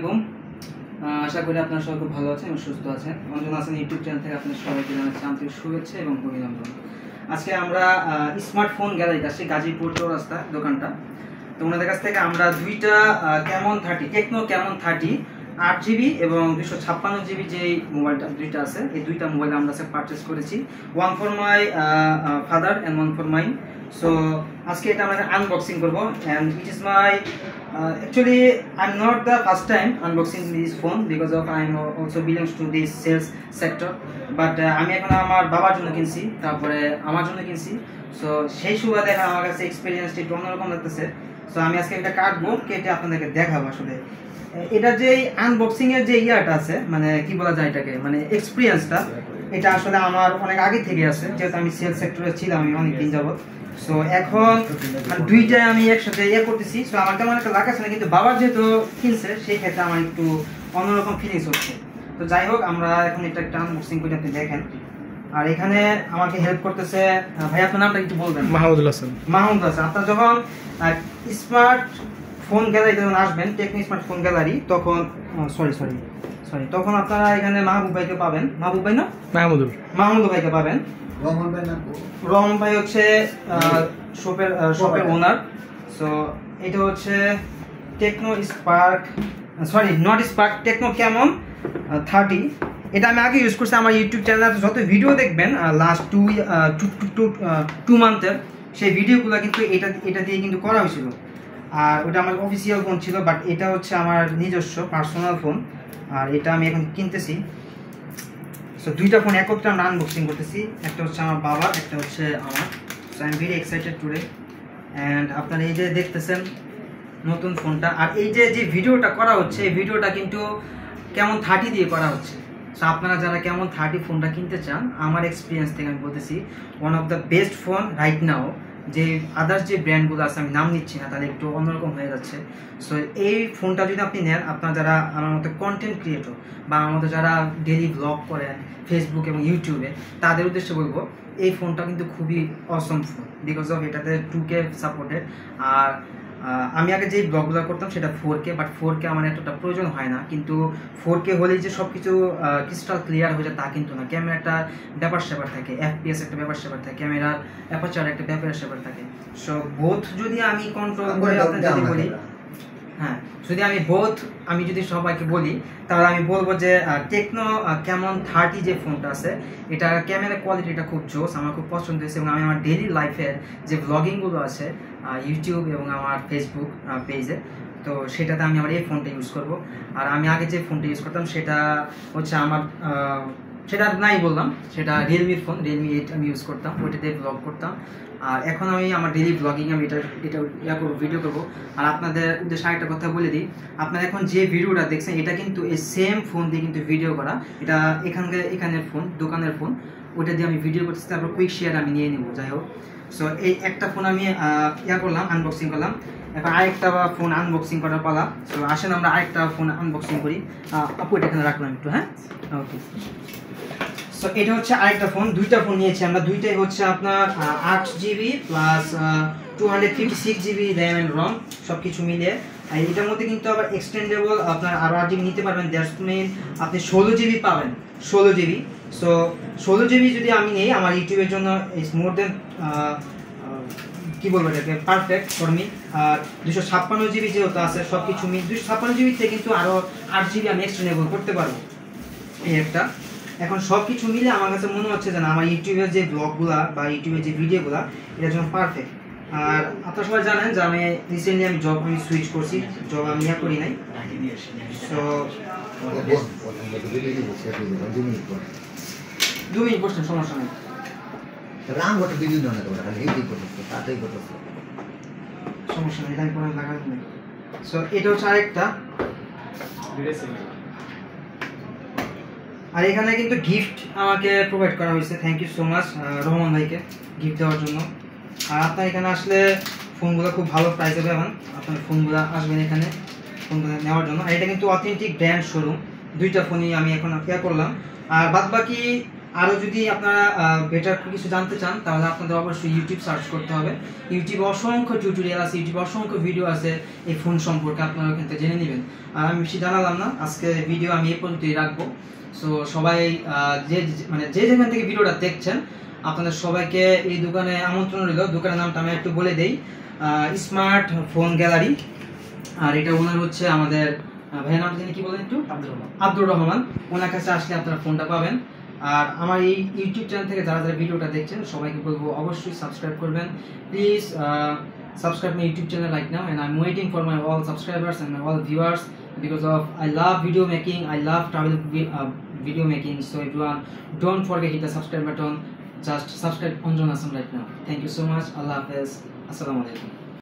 এবং আশা করি আপনারা সবাই খুব ভালো আছেন এবং সুস্থ আছেন। অঞ্জন হাসান ইউটিউব চ্যানেল থেকে আপনাদের সবাইকে জানাচ্ছি আন্তরিক শুভেচ্ছা এবং অভিনন্দন। আজকে আমরা স্মার্টফোন গ্যালারি আসছি, গাজীপুর চৌরাস্তা দোকানটা। তো ওনাদের কাছ থেকে আমরা দুইটা ক্যামন 30 টেকনো ক্যামন 30 8GB এবং 256GB যে মোবাইলটা দুইটা আছে, এই দুইটা মোবাইল আমরা পারচেস করেছি। One for my father and one for mine. So আজকে এটা আমরা আনবক্সিং করবো and it is my actually I'm not the first time unboxing this phone because of I'm also belongs to this sales sector, but আমি এখন আমার বাবার জন্য কিনছি, তারপরে আমার জন্য কিনছি। সো সেই সুবাদে এখন আমার কাছে এক্সপিরিয়েন্সটা একটু অন্যরকম লাগতেছে। সো আমি আজকে একটা কাটবো, কেটে আপনাদেরকে দেখাবো আসলে এটা যে আনবক্সিং এর যে ইয়াটা আছে, মানে কি বলা যায় এটাকে, মানে এক্সপিরিয়েন্সটা, এটা আসলে আমার অনেক আগে থেকে আছে, যেহেতু আমি সেলস সেক্টরে ছিলাম আমি অনেক দিন যাবত। সো এখন মানে দুইটাই আমি একসাথে করতেছি। সো আমার তেমন একটা লাগাচ্ছে না, কিন্তু বাবার যেহেতু কিনছে সেই ক্ষেত্রে আমার একটু অন্যরকম ফিলিংস হচ্ছে। তো যাই হোক, আমরা এখন এটা একটা আনবক্সিং করে আপনি দেখেন। আর এখানে আমাকে হেল্প করতেছে ভাই, আপনার নামটা একটু বলবেন? মাহমুদুল হাসান। মাহমুদুল হাসান। আপনার যখন স্মার্ট ফোন গ্যালারিতে যখন আসবেন, টেকনো স্মার্টফোন গ্যালারি, তখন তখন আপনারা এখানে মাহবুব ভাইকে পাবেন। মাহবুব ভাই না, মাহমুদুল ভাইকে পাবেন। রহমান ভাই হচ্ছে শপের ওনার। সো এটা হচ্ছে Tecno Spark, not spark, techno Camon 30। এটা আমি আগে ইউজ করছি। আমার ইউটিউব চ্যানেলে যত ভিডিও দেখবেন লাস্ট টু মান্থের, সেই ভিডিওগুলো কিন্তু এটা দিয়ে কিন্তু করা হয়েছিল। আর ওটা আমার অফিসিয়াল ফোন ছিল, বাট এটা হচ্ছে আমার নিজস্ব পার্সোনাল ফোন। আর এটা আমি এখন কিনতেছি। সো দুইটা ফোন একত্রে আমরা আনবক্সিং করতেছি, একটা হচ্ছে আমার বাবার, একটা হচ্ছে আমার। So I am very excited today. And আপনারা এই যে দেখতেছেন নতুন ফোনটা, আর এই যে ভিডিওটা করা হচ্ছে, এই ভিডিওটা কিন্তু ক্যামন 30 দিয়ে করা হচ্ছে। সো আপনারা যারা ক্যামন 30 ফোনটা কিনতে চান, আমার এক্সপিরিয়েন্স থেকে আমি বলতেছি one of the best phone right now. যে আদার্স যে ব্র্যান্ডগুলো আছে, আমি নাম নিচ্ছি না, তাহলে একটু অন্যরকম হয়ে যাচ্ছে। সো এই ফোনটা যদি আপনি নেন, আপনার যারা আমার মতো কন্টেন্ট ক্রিয়েটর বা আমার মতো যারা ডেলি ব্লগ করেন ফেসবুক এবং ইউটিউবে, তাদের উদ্দেশ্যে বলবো এই ফোনটা কিন্তু খুবই অসম ফোন, বিকজ অফ এটাতে 2K সাপোর্টেড। আর আমি আগে যে ব্লগগুলো করতাম সেটা 4K, বাট 4K আমার এতটা প্রয়োজন হয় না। কিন্তু 4K হলেই যে সব কিছু ক্রিস্টাল ক্লিয়ার হয়ে যায় তা কিন্তু না। ক্যামেরা একটা ব্যাপার স্যাপার থাকে, FPS একটা ব্যাপার স্যাপার থাকে, ক্যামেরার অ্যাপারচার একটা ব্যাপার স্যাপার থাকে। সো বোথ যদি আমি কন্ট্রোল করে আপনাদের যদি বলি, যদি আমি যদি সবাইকে বলি, তাহলে আমি বলবো যে টেকনো ক্যামন 30 যে ফোনটা আছে, এটা ক্যামেরা কোয়ালিটিটা খুব জোস, আমার খুব পছন্দ হয়েছে। এবং আমি আমার ডেইলি লাইফের যে ব্লগিংগুলো আছে ইউটিউব এবং আমার ফেসবুক পেজে, তো সেটাতে আমি আমার এই ফোনটা ইউজ করব। আর আমি আগে যে ফোনটা ইউজ করতাম সেটা হচ্ছে আমার সেটা নাই বললাম, সেটা রিয়েলমির ফোন, রিয়েলমি 8 আমি ইউজ করতাম, ওইটাতে ব্লগ করতাম। আর এখন আমি আমার ডেইলি ব্লগিং আমি এটা করবো, ভিডিও করবো। আর আপনাদের উদ্দেশ্যে আরেকটা কথা বলে দিই, আপনারা এখন যে ভিডিওটা দেখছেন এটা কিন্তু এই সেম ফোন দিয়ে কিন্তু ভিডিও করা। এটা এখানের ফোন, দোকানের ফোন, ওইটা দিয়ে আমি ভিডিও করতেছি, তারপর কুইক শেয়ার আমি নিয়ে নেবো। যাই হোক, সো এই একটা ফোন আমি করলাম, আনবক্সিং করলাম। এখন আরেকটা ফোন আনবক্সিং করার পালা। সো আসেন আমরা আরেকটা ফোন আনবক্সিং করি। আপু এটা এখানে রাখলাম একটু, হ্যাঁ, ওকে। সো এটা হচ্ছে আরেকটা ফোন, দুইটা ফোন নিয়েছি আমরা, দুইটাই হচ্ছে আপনার 8GB plus 256GB RAM and রম, সব কিছু মিলিয়ে। আর এটার মধ্যে কিন্তু আবার এক্সটেন্ডেবল আপনার আরও 8GB নিতে পারবেন। দ্যাটস মিন আপনি 16GB পাবেন, 16GB। সো 16GB যদি আমি নিই, আমার ইউটিউবের জন্য ইটস মোর দেন কি বলবো এটাকে, perfect for me. R 256GB যেহেতু আছে, সব কিছু মিল 256GB থেকে কিন্তু আরও 8GB আমি এক্সটেন্ডেবল করতে পারবো, এই একটা। এখন সব কিছু মিলে আমার কাছে মনে হচ্ছে যে না, আমার ইউটিউবের যে ব্লগগুলা বা ইউটিউবের যে ভিডিওগুলা, এটার জন্য পারফেক্ট। আর আপনারা সবাই জানেন যে আমি রিসেন্টলি জব সুইচ করছি, জব আমি করি নাই। সো 2 মিনিট বসছেন, সমস্যা নেই। সমস্যা নেই, আমি কোনো লাগাতে নেই। সো এটা হচ্ছে আরেকটা। আর এখানে কিন্তু গিফট আমাকে প্রোভাইড করা হয়েছে, thank you so much Rahman ভাইকে গিফট দেওয়ার জন্য। আর আপনার এখানে আসলে ফোনগুলো খুব ভালো প্রাইসে পাবেন, আপনার ফোনগুলো আসবেন এখানে ফোনগুলো নেওয়ার জন্য। আর এটা কিন্তু অথেন্টিক ব্র্যান্ড শোরুম, দুইটা ফোনই আমি এখন করলাম। আর বাদ বাকি আরও যদি আপনারা বেটার কিছু জানতে চান তাহলে আপনাদের অবশ্যই ইউটিউব সার্চ করতে হবে। ইউটিউবে অসংখ্য টিউটোরিয়াল আছে, ইউটিউবে অসংখ্য ভিডিও আছে এই ফোন সম্পর্কে, আপনারা ওখান থেকে জেনে নেবেন। আর আমি বেশি জানালাম না, আজকে ভিডিও আমি এই পর্যন্তই রাখবো। সো সবাই যে যেখান থেকে ভিডিওটা দেখছেন আপনাদের সবাইকে এই দোকানে আমন্ত্রণ রইল। দোকানের নামটা আমি একটু বলে দেই, স্মার্ট ফোন গ্যালারি। আর এটা ওনার হচ্ছে আমাদের ভাইয়ের নাম যিনি কি বলেন একটু, আব্দুর রহমান। ওনার কাছে আসলে আপনারা ফোনটা পাবেন। আর আমার এই ইউটিউব চ্যানেল থেকে যারা যারা ভিডিওটা দেখছেন সবাইকে বলবো অবশ্যই সাবস্ক্রাইব করবেন। Please subscribe my YouTube channel right now, and I'm waiting for my all subscribers and my all viewers, because of I love video making, I love travel video making. So everyone, don't forget hit the subscribe button. Just subscribe Anjan Hasan right now. Thank you so much. Allah Hafiz. Assalamu alaikum.